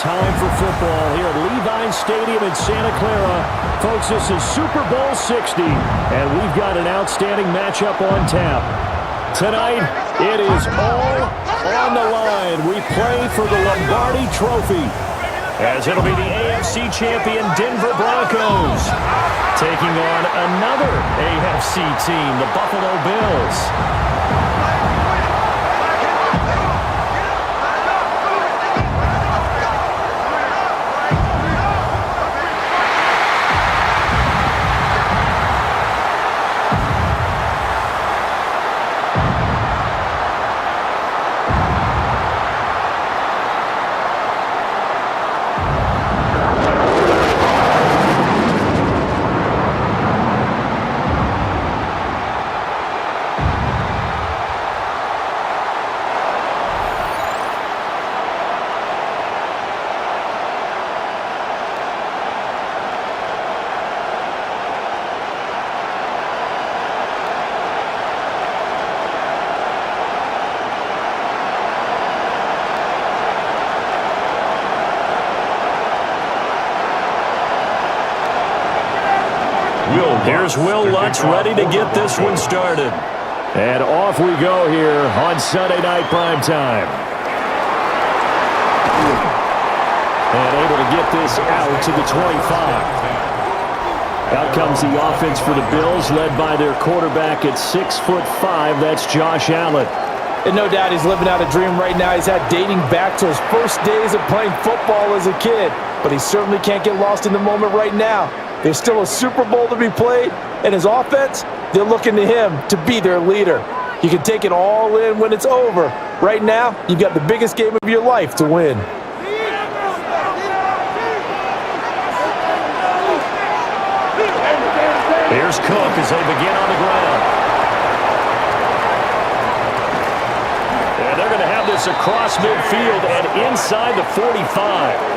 time for football here at Levi Stadium in Santa Clara. Folks, this is Super Bowl 60, and we've got an outstanding matchup on tap. Tonight, it is all on the line. We play for the Lombardi Trophy, as it'll be the AFC champion Denver Broncos taking on another AFC team, the Buffalo Bills. Here's Will Lutz ready to get this one started. And off we go here on Sunday Night Primetime. And able to get this out to the 25. Out comes the offense for the Bills, led by their quarterback at 6'5". That's Josh Allen. And no doubt he's living out a dream right now. He's had dating back to his first days of playing football as a kid. But he certainly can't get lost in the moment right now. There's still a Super Bowl to be played, and his offense, they're looking to him to be their leader. You can take it all in when it's over. Right now, you've got the biggest game of your life to win. Here's Cook as they begin on the ground. And they're going to have this across midfield and inside the 45.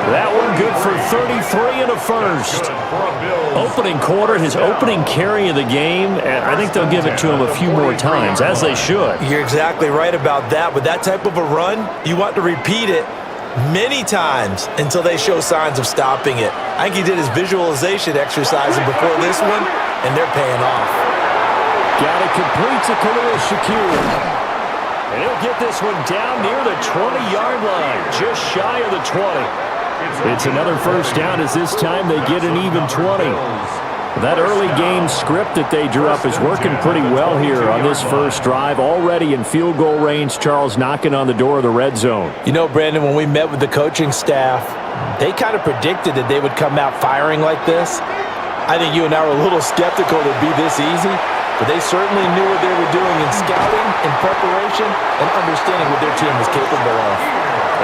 That one good for 33 and a first. Opening quarter, his opening carry of the game, and I think they'll give it to him a few more times, as they should. You're exactly right about that. With that type of a run, you want to repeat it many times until they show signs of stopping it. I think he did his visualization exercises before this one, and they're paying off. Got it complete to 𝗂𝗂𝗡𝗅. And he'll get this one down near the 20-yard line, just shy of the 20. It's another first down as this time they get an even 20. That early game script that they drew up is working pretty well here on this first drive. Already in field goal range, Charles knocking on the door of the red zone. You know, Brandon, when we met with the coaching staff, they kind of predicted that they would come out firing like this. I think you and I were a little skeptical it'd be this easy. But they certainly knew what they were doing in scouting, in preparation, and understanding what their team was capable of.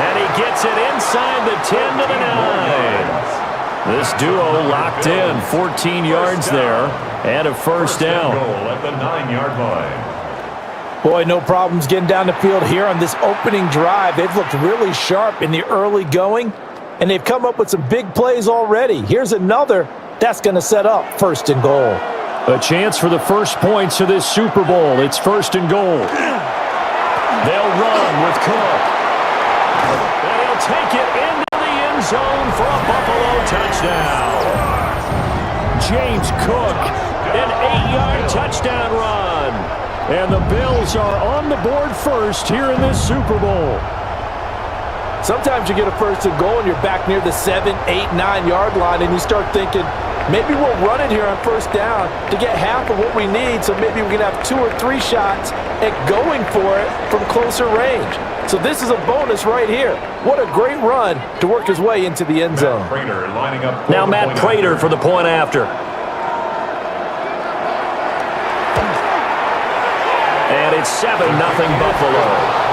And he gets it inside the 10 to the 9. This duo locked in, 14 yards there, and a first down. At the 9-yard line. Boy, no problems getting down the field here on this opening drive. They've looked really sharp in the early going, and they've come up with some big plays already. Here's another that's going to set up first and goal. A chance for the first points of this Super Bowl. It's first and goal. They'll run with Cook. And he'll take it into the end zone for a Buffalo touchdown. James Cook, an 8-yard touchdown run. And the Bills are on the board first here in this Super Bowl. Sometimes you get a first and goal and you're back near the 7, 8, 9-yard line, and you start thinking, maybe we'll run it here on first down to get half of what we need, so maybe we can have 2 or 3 shots at going for it from closer range. So this is a bonus right here. What a great run to work his way into the end zone. Now Matt Prater for the point after. And it's 7-0 Buffalo.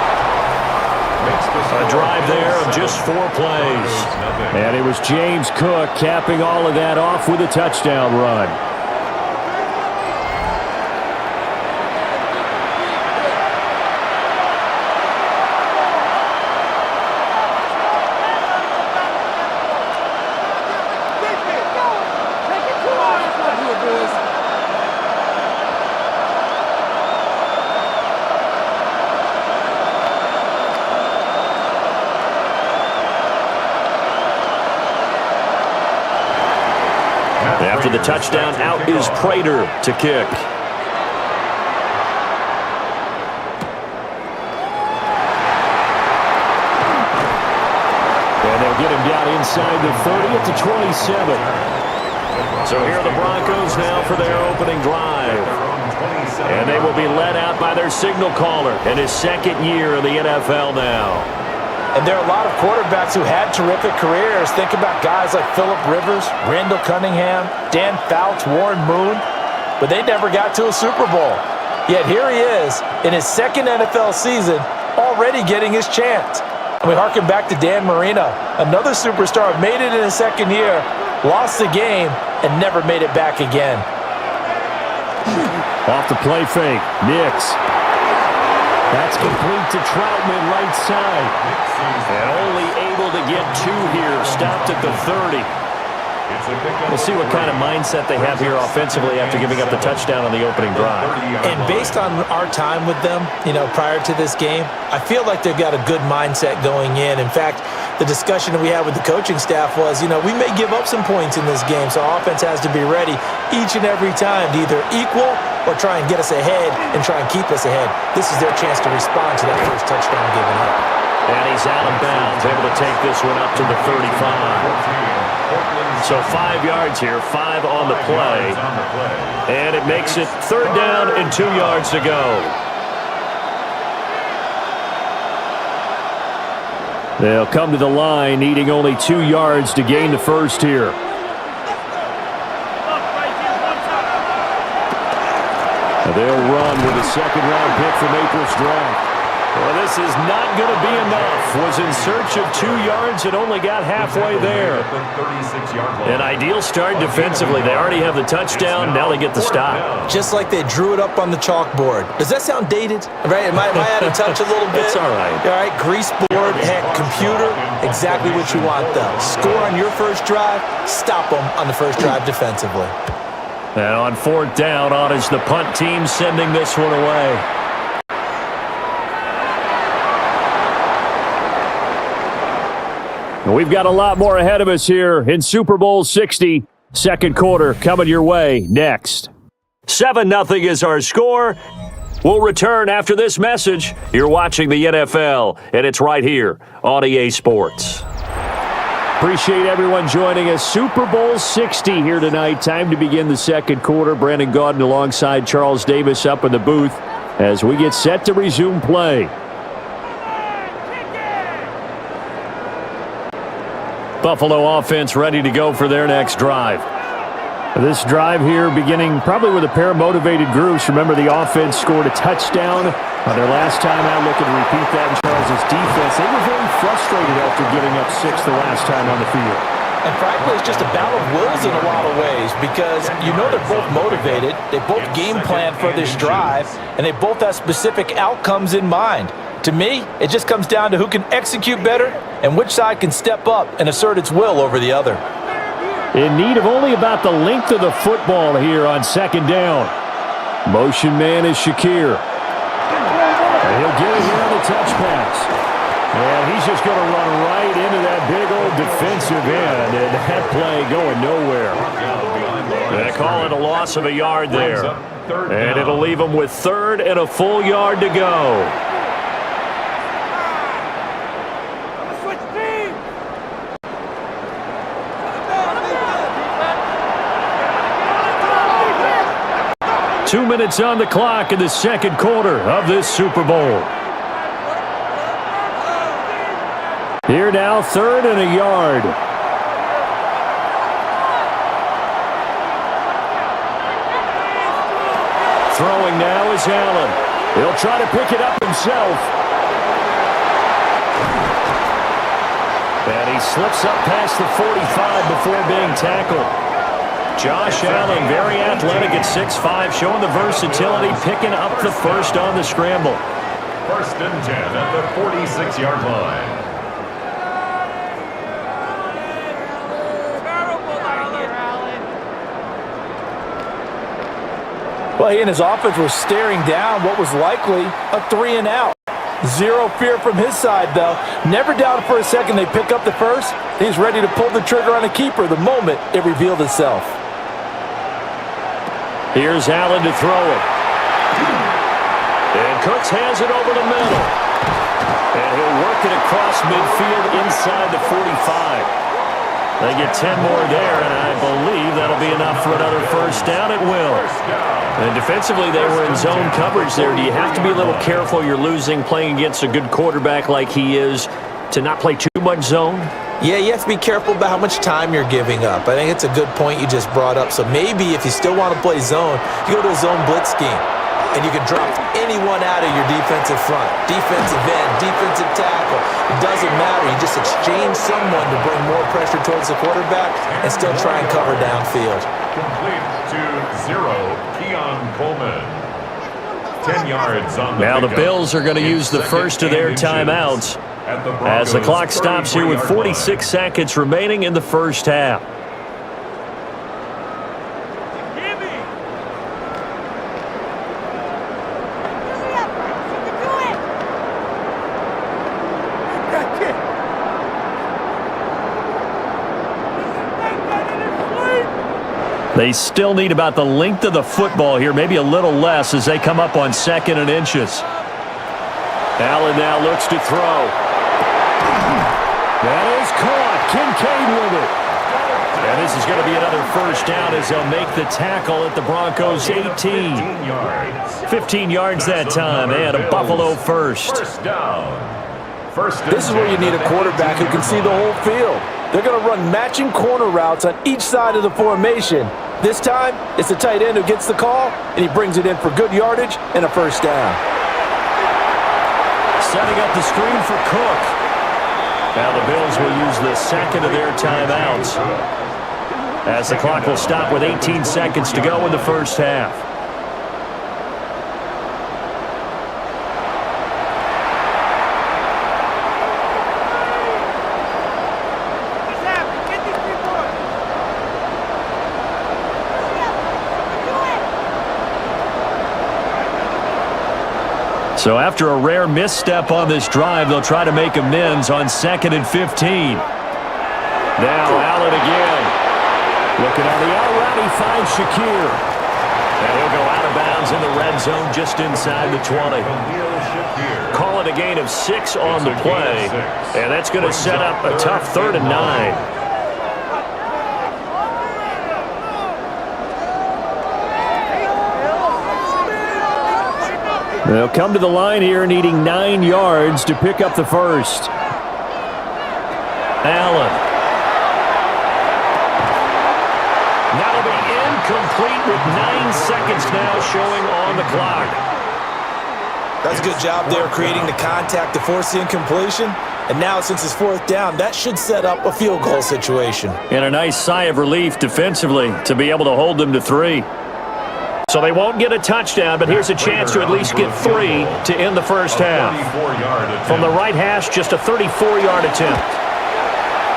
A drive there of just 4 plays. And it was James Cook capping all of that off with a touchdown run. After the touchdown, out is Prater to kick. And they'll get him down inside the 30 at the 27. So here are the Broncos now for their opening drive. And they will be led out by their signal caller in his second year in the NFL now. And there are a lot of quarterbacks who had terrific careers. Think about guys like Phillip Rivers, Randall Cunningham, Dan Fouts, Warren Moon. But they never got to a Super Bowl. Yet here he is in his second NFL season, already getting his chance. And we harken back to Dan Marino, another superstar, made it in his second year, lost the game, and never made it back again. Off the play fake, Nix. That's complete to Troutman, right side. And only able to get two here, stopped at the 30. We'll see what kind of mindset they have here offensively after giving up the touchdown on the opening drive. And based on our time with them, prior to this game, I feel like they've got a good mindset going in. In fact, the discussion that we had with the coaching staff was, we may give up some points in this game, so our offense has to be ready each and every time to either equal or try and get us ahead and try and keep us ahead. This is their chance to respond to that first touchdown given up. And he's out of bounds, able to take this one up to the 35. So 5 yards here, 5 on the play. And it makes it third down and 2 yards to go. They'll come to the line, needing only 2 yards to gain the first here. They'll run with a second-round pick from April's draft. Well, this is not going to be enough. Was in search of 2 yards and only got halfway there. An ideal start defensively. They already have the touchdown. Now they get the stop. Just like they drew it up on the chalkboard. Does that sound dated? Right? Am I out of touch a little bit? It's all right. All right, grease board, heck, computer, exactly what you want, though. Score on your first drive, stop them on the first drive defensively. And on fourth down, on is the punt team sending this one away. We've got a lot more ahead of us here in Super Bowl 60. Second quarter coming your way next. 7-0 is our score. We'll return after this message. You're watching the NFL, and it's right here on EA Sports. Appreciate everyone joining us. Super Bowl 60 here tonight. Time to begin the second quarter. Brandon Gaudin alongside Charles Davis up in the booth as we get set to resume play. Buffalo offense ready to go for their next drive. This drive here beginning probably with a pair of motivated groups. Remember, the offense scored a touchdown on their last time out. Looking to repeat that in Charles' defense. They were very frustrated after giving up 6 the last time on the field. And frankly, it's just a battle of wills in a lot of ways because they're both motivated. They both game plan for this drive, and they both have specific outcomes in mind. To me, it just comes down to who can execute better and which side can step up and assert its will over the other. In need of only about the length of the football here on second down. Motion man is Shakir. And he'll get it here on the touch pass. And he's just going to run right into that big old defensive end. And that play going nowhere. They call it a loss of a yard there. And it'll leave them with third and a full yard to go. Two minutes on the clock in the second quarter of this Super Bowl. Here now, third and a yard. Throwing now is Allen. He'll try to pick it up himself. And he slips up past the 45 before being tackled. Josh Allen, very athletic at 6'5", showing the versatility, picking up the first on the scramble. First and 10 at the 46-yard line. Well, he and his offense were staring down what was likely a 3-and-out. Zero fear from his side, though. Never doubted for a second they pick up the first. He's ready to pull the trigger on a keeper the moment it revealed itself. Here's Allen to throw it. And Cooks hands it over the middle. And he'll work it across midfield inside the 45. They get 10 more there, and I believe that'll be enough for another first down. It will. And defensively, they were in zone coverage there. Do you have to be a little careful? You're losing, playing against a good quarterback like he is, to not play too much zone? Yeah, you have to be careful about how much time you're giving up. I think it's a good point you just brought up. So maybe if you still want to play zone, you go to a zone blitz scheme. And you can drop anyone out of your defensive front, defensive end, defensive tackle. It doesn't matter. You just exchange someone to bring more pressure towards the quarterback and still try and cover downfield. Complete to 0, Keon Coleman. 10 yards on the Now the Bills are going to use the first of their timeouts as the clock stops here with 46 seconds remaining in the first half. They still need about the length of the football here, maybe a little less as they come up on 2nd and inches. Allen now looks to throw. That is caught. Kincaid with it. And this is going to be another first down as they'll make the tackle at the Broncos' 18. 15 yards that time, and a Buffalo first. First down. This is where you need a quarterback who can see the whole field. They're going to run matching corner routes on each side of the formation. This time, it's the tight end who gets the call, and he brings it in for good yardage and a first down. Setting up the screen for Cook. Now the Bills will use the second of their timeouts as the clock will stop with 18 seconds to go in the first half. So after a rare misstep on this drive, they'll try to make amends on 2nd and 15. Now Allen again. Looking on the out route, he finds Shakir. And he'll go out of bounds in the red zone just inside the 20. Call it a gain of 6 on the play. And that's going to set up a tough 3rd and 9. They'll come to the line here needing 9 yards to pick up the first. Allen. That'll be incomplete with 9 seconds now showing on the clock. That's a good job there creating the contact to force the incompletion. And now since it's 4th down, that should set up a field goal situation. And a nice sigh of relief defensively to be able to hold them to 3. So they won't get a touchdown, but here's a chance to at least get 3 to end the first half. From the right hash, just a 34-yard attempt.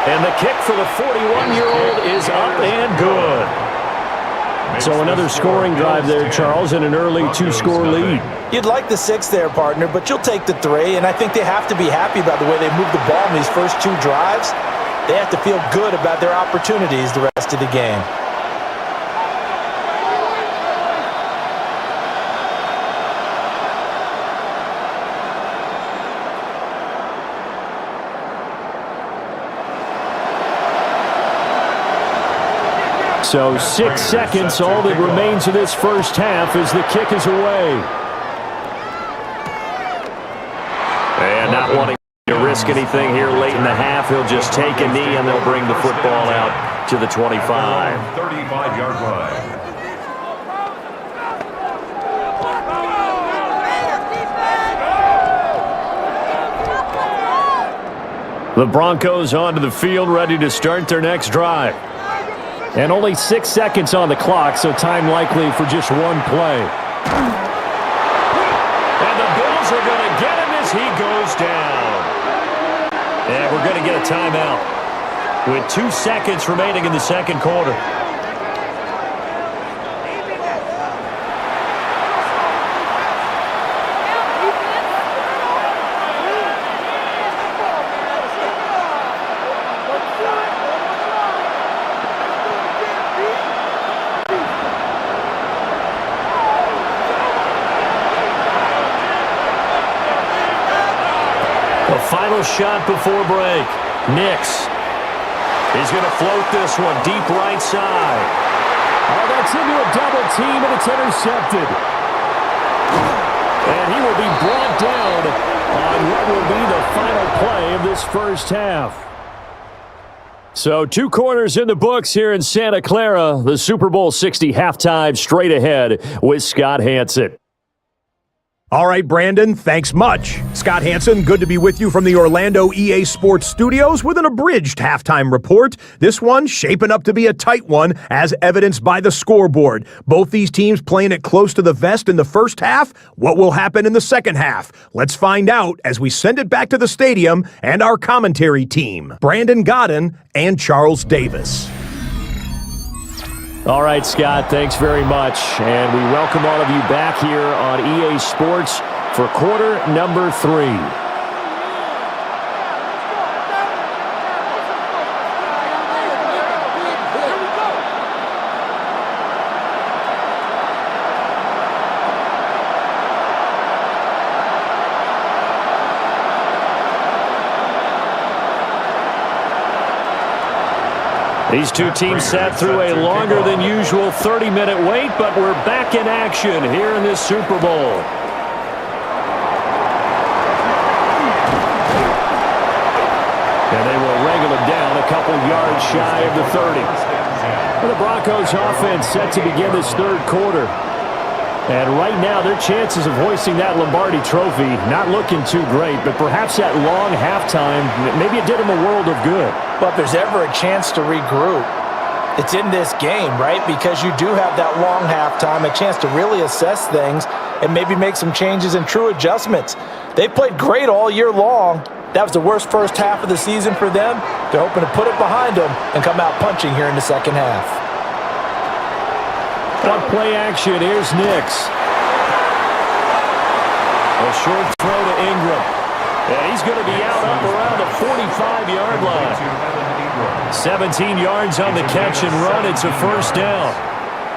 And the kick for the 41-year-old is up and good. So another scoring drive there, Charles, and an early 2-score lead. You'd like the 6 there, partner, but you'll take the 3, and I think they have to be happy about the way they moved the ball in these first 2 drives. They have to feel good about their opportunities the rest of the game. So 6 seconds, all that remains of this first half as the kick is away. And not wanting to risk anything here late in the half, he'll just take a knee and they'll bring the football out to the 25. 35-yard line. The Broncos onto the field, ready to start their next drive. And only 6 seconds on the clock, so time likely for just one play. And the Bills are going to get him as he goes down. And we're going to get a timeout with 2 seconds remaining in the second quarter. final shot before break. Nix. He's going to float this one deep right side. Oh, that's into a double team, and it's intercepted. And he will be brought down on what will be the final play of this first half. So 2 quarters in the books here in Santa Clara. The Super Bowl 60 halftime straight ahead with Scott Hanson. All right, Brandon, thanks much. Scott Hanson, good to be with you from the Orlando EA Sports Studios with an abridged halftime report. This one shaping up to be a tight one, as evidenced by the scoreboard. Both these teams playing it close to the vest in the first half. What will happen in the second half? Let's find out as we send it back to the stadium and our commentary team, Brandon Gaudin and Charles Davis. All right, Scott, thanks very much. And we welcome all of you back here on EA Sports for quarter number 3. These two teams sat through a longer than usual 30-minute wait, but we're back in action here in this Super Bowl. And they will wrangle it down a couple yards shy of the 30. And the Broncos offense set to begin this third quarter. And right now, their chances of hoisting that Lombardi trophy not looking too great, but perhaps that long halftime, maybe it did them a world of good. But if there's ever a chance to regroup, it's in this game, right? Because you do have that long halftime, a chance to really assess things and maybe make some changes and true adjustments. They played great all year long. That was the worst first half of the season for them. They're hoping to put it behind them and come out punching here in the second half. On play action, here's Nix. A short throw to Ingram. And he's going to be out up around the 45-yard line. 17 yards on the catch and run. It's a first down.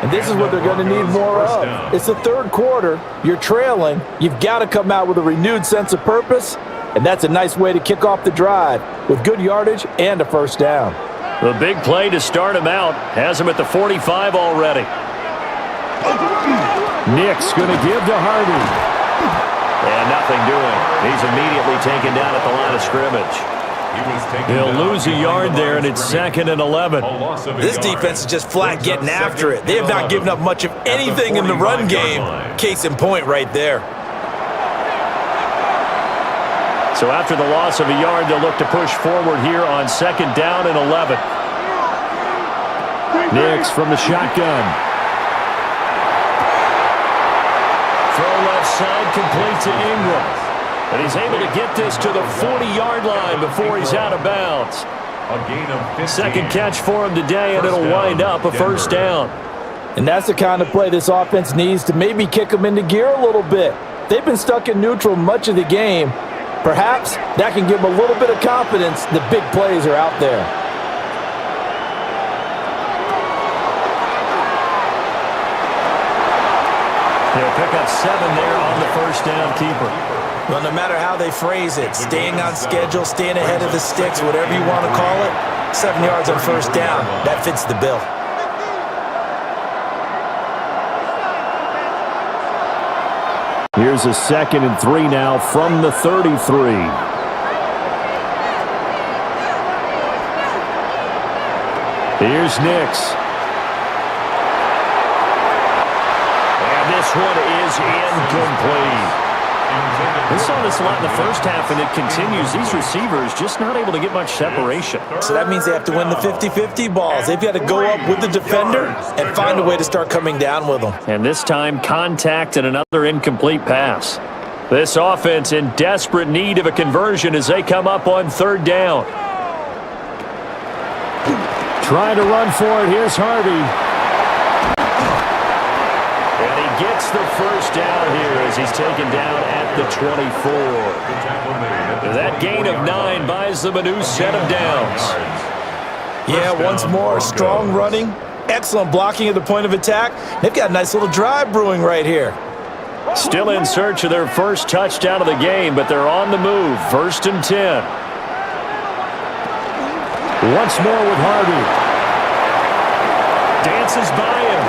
And this is what they're going to need more of. It's the third quarter. You're trailing. You've got to come out with a renewed sense of purpose. And that's a nice way to kick off the drive with good yardage and a first down. The big play to start him out has him at the 45 already. Nix going to give to Harvey. And nothing doing. He's immediately taken down at the line of scrimmage. He'll lose a yard there, and it's 2nd and 11. This defense is just flat getting after it. They have not given up much of anything in the run game. Case in point right there. So after the loss of a yard, they'll look to push forward here on 2nd down and 11. Nix from the shotgun. Throw left side, complete to Ingram. And he's able to get this to the 40-yard line before he's out of bounds. Second catch for him today, and it'll wind up a first down. And that's the kind of play this offense needs to maybe kick them into gear a little bit. They've been stuck in neutral much of the game. Perhaps that can give them a little bit of confidence. The big plays are out there. They'll pick up 7 there on the first down keeper. Well, no matter how they phrase it, staying on schedule, staying ahead of the sticks, whatever you want to call it, 7 yards on first down, that fits the bill. Here's a 2nd and 3 now from the 33. Here's Nix. And this one is incomplete. We saw this a lot in the first half, and it continues. These receivers just not able to get much separation. So that means they have to win the 50-50 balls. They've got to go up with the defender and find a way to start coming down with them. And this time, contact and another incomplete pass. This offense in desperate need of a conversion as they come up on 3rd down. Trying to run for it. Here's Harvey. Gets the first down here as he's taken down at the 24. That gain of 9 buys them a new set of downs. Yeah, once more, strong running, excellent blocking at the point of attack. They've got a nice little drive brewing right here. Still in search of their first touchdown of the game, but they're on the move. 1st and 10. Once more with Harvey. Dances by him.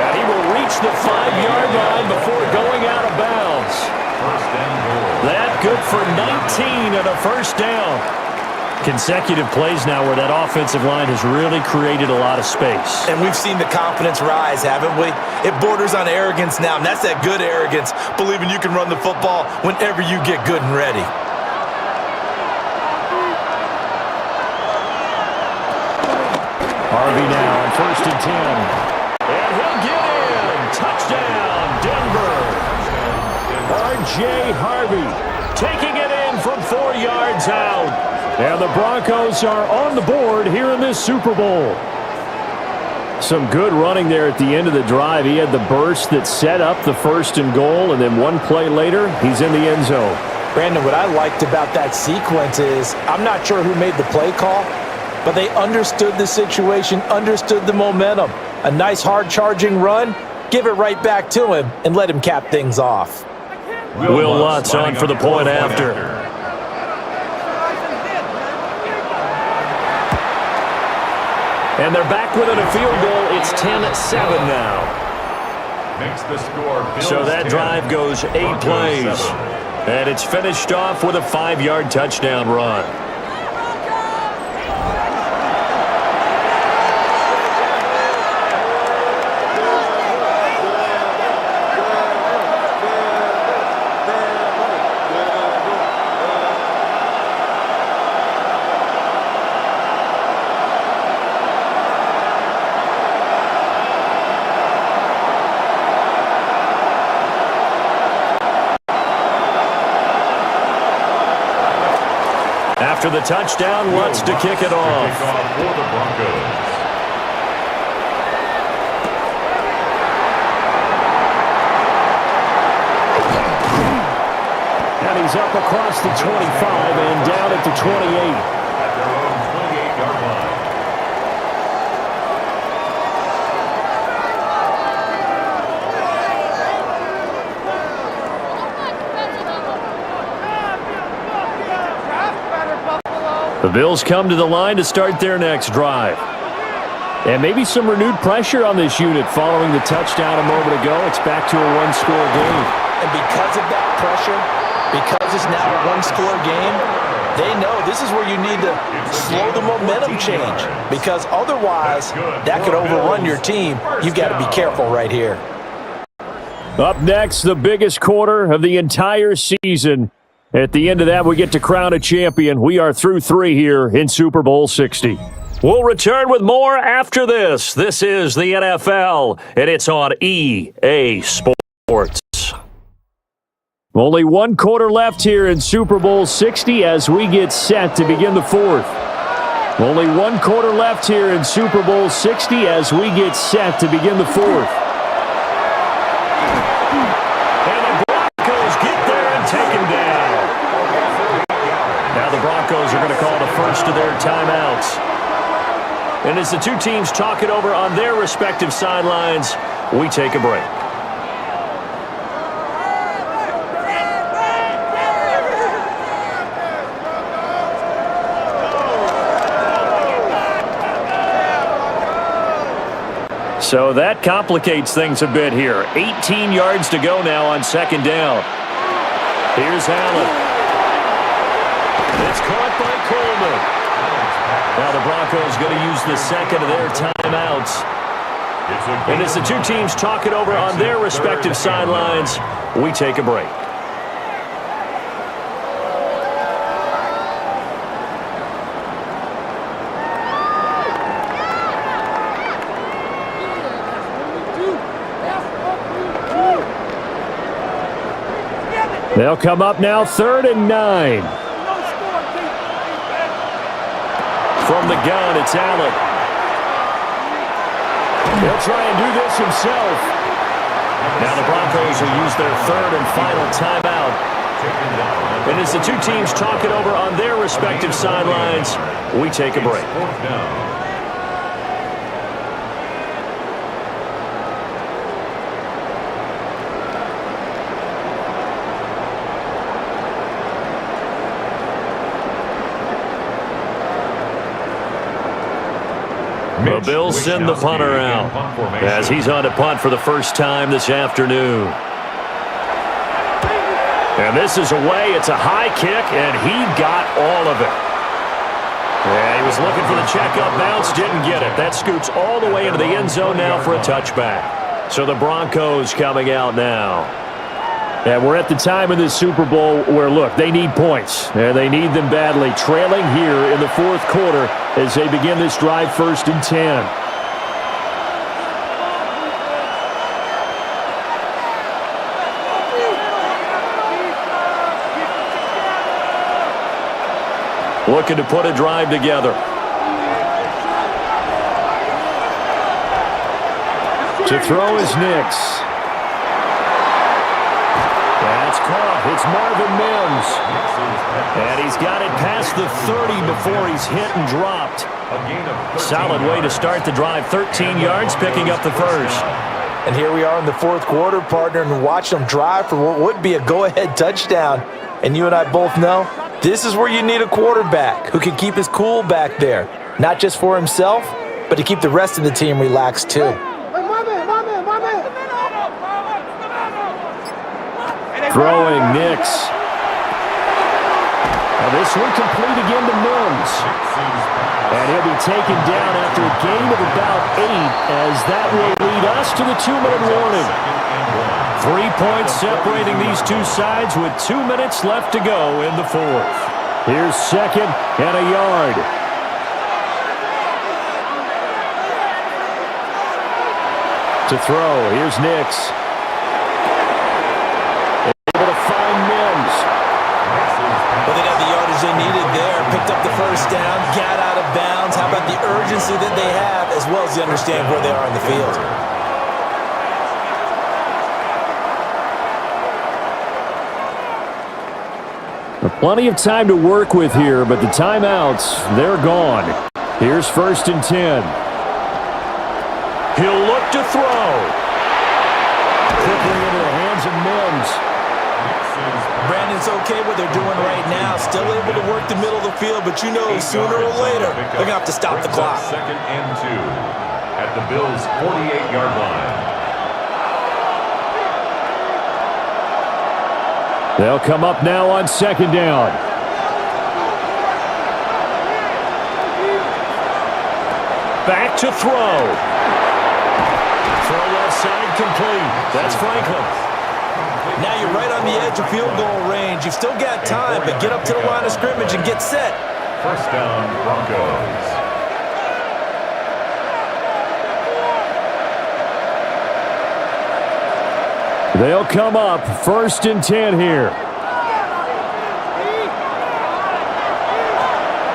And he will reach the 5-yard line before going out of bounds. First and goal. That good for 19 and a first down. Consecutive plays now where that offensive line has really created a lot of space. And we've seen the confidence rise, haven't we? It borders on arrogance now, and that's that good arrogance, believing you can run the football whenever you get good and ready. Harvey now on 1st and 10. And he'll get in. Touchdown, Denver. R.J. Harvey taking it in from 4 yards out. And the Broncos are on the board here in this Super Bowl. Some good running there at the end of the drive. He had the burst that set up the 1st and goal, and then one play later, he's in the end zone. Brandon, what I liked about that sequence is I'm not sure who made the play call, but they understood the situation, understood the momentum. A nice hard-charging run, give it right back to him, and let him cap things off. Will Lutz on for the point after. And they're back within a field goal. It's 10-7 now. Makes the score. So that drive goes 8 plays. And it's finished off with a 5-yard touchdown run. After the touchdown, Lutz to kick it off. For the Broncos. And he's up across the 25 and down at the 28. At their own 28-yard line. The Bills come to the line to start their next drive. And maybe some renewed pressure on this unit following the touchdown a moment ago. It's back to a one-score game. And because of that pressure, because it's now a one-score game, they know this is where you need to slow the momentum change. Because otherwise, that could overrun your team. You've got to be careful right here. Up next, the biggest quarter of the entire season. At the end of that, we get to crown a champion. We are through 3 here in Super Bowl 60. We'll return with more after this. This is the NFL, and it's on EA Sports. Only 1 quarter left here in Super Bowl 60 as we get set to begin the 4th. Only 1 quarter left here in Super Bowl 60 as we get set to begin the 4th. And the Broncos get there and take him down. Now the Broncos are going to call the first of their timeouts. And as the two teams talk it over on their respective sidelines, we take a break. So that complicates things a bit here. 18 yards to go now on 2nd down. Here's Allen. It's caught by Coleman. Now the Broncos going to use the second of their timeouts. And as the two teams talk it over on their respective sidelines, we take a break. They'll come up now 3rd and 9. From the gun, it's Allen. He'll try and do this himself. Now the Broncos will use their 3rd and final timeout. And as the two teams talk it over on their respective sidelines, we take a break. The Bills send the punter out as he's on to punt for the first time this afternoon. And this is away. It's a high kick, and he got all of it. Yeah, he was looking for the checkup bounce, didn't get it. That scoots all the way into the end zone now for a touchback. So the Broncos coming out now. And we're at the time in this Super Bowl where, look, they need points. And they need them badly. Trailing here in the fourth quarter as they begin this drive 1st and 10. Looking to put a drive together. To throw is Nix. That's caught. It's Marvin Mims. And he's got it past the 30 before he's hit and dropped. Solid way to start the drive. 13 yards, picking up the first. And here we are in the fourth quarter, partner, and watch them drive for what would be a go-ahead touchdown. And you and I both know this is where you need a quarterback who can keep his cool back there. Not just for himself, but to keep the rest of the team relaxed too. Throwing Nix. Now this one complete again to Mims. And he'll be taken down after a gain of about 8 as that will lead us to the 2-minute warning. 3 points separating these two sides with 2 minutes left to go in the fourth. Here's 2nd and a yard. To throw, here's Nix. Able to find Mims. Well, they got the yardage they needed there. Picked up the first down, got out of bounds. How about the urgency that they have as well as they understand where they are in the field? Plenty of time to work with here, but the timeouts, they're gone. Here's 1st and 10. He'll look to throw. Quickly into the hands of Mims. Brandon's okay what they're doing right now. Still able to work the middle of the field, but you know sooner or later they're going to have to stop the clock. 2nd and 2 at the Bills' 48-yard line. They'll come up now on 2nd down. Back to throw. Throw left side complete. That's Franklin. Now you're right on the edge of field goal range. You've still got time, but get up to the line of scrimmage and get set. 1st down, Broncos. They'll come up 1st and 10 here.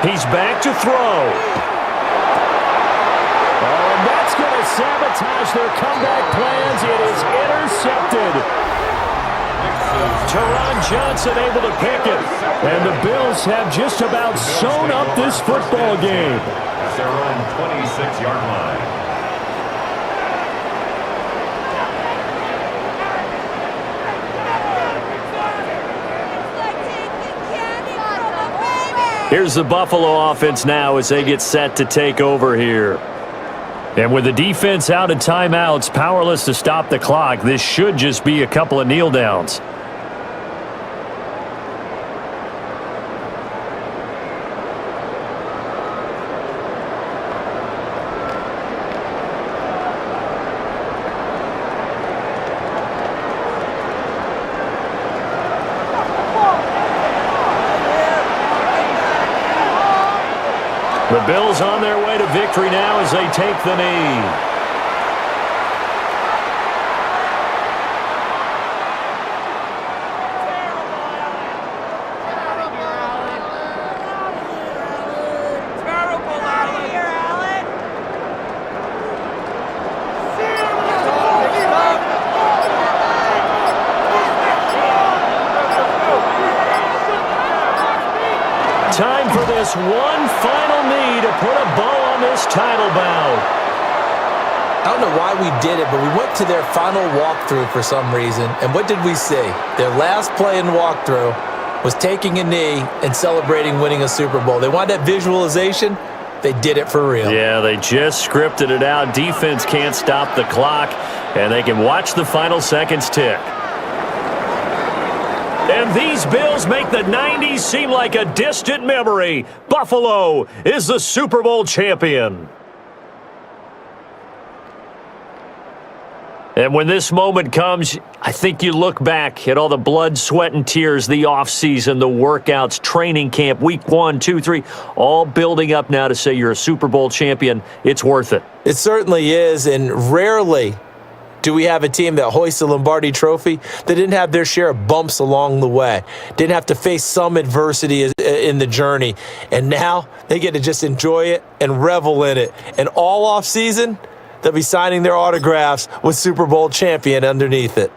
He's back to throw. Oh, and that's going to sabotage their comeback plans. It is intercepted. Teron Johnson able to pick it. And the Bills have just about sewn up this football game. At their own 26-yard line. Here's the Buffalo offense now as they get set to take over here. And with the defense out of timeouts, powerless to stop the clock, this should just be a couple of kneel downs. The Bills on their way to victory now as they take the knee. Time for this one final knee to put a bow on this title bout. I don't know why we did it, but we went to their final walkthrough for some reason. And what did we see? Their last play in walkthrough was taking a knee and celebrating winning a Super Bowl. They wanted that visualization. they did it for real. Yeah, they just scripted it out. Defense can't stop the clock, and they can watch the final seconds tick. And these Bills make the 90s seem like a distant memory. Buffalo is the Super Bowl champion. And when this moment comes, I think you look back at all the blood, sweat, and tears, the offseason, the workouts, training camp, week 1, 2, 3, all building up now to say you're a Super Bowl champion. It's worth it. It certainly is, and rarely do we have a team that hoists the Lombardi Trophy that didn't have their share of bumps along the way, didn't have to face some adversity in the journey, and now they get to just enjoy it and revel in it. And all offseason, they'll be signing their autographs with Super Bowl champion underneath it.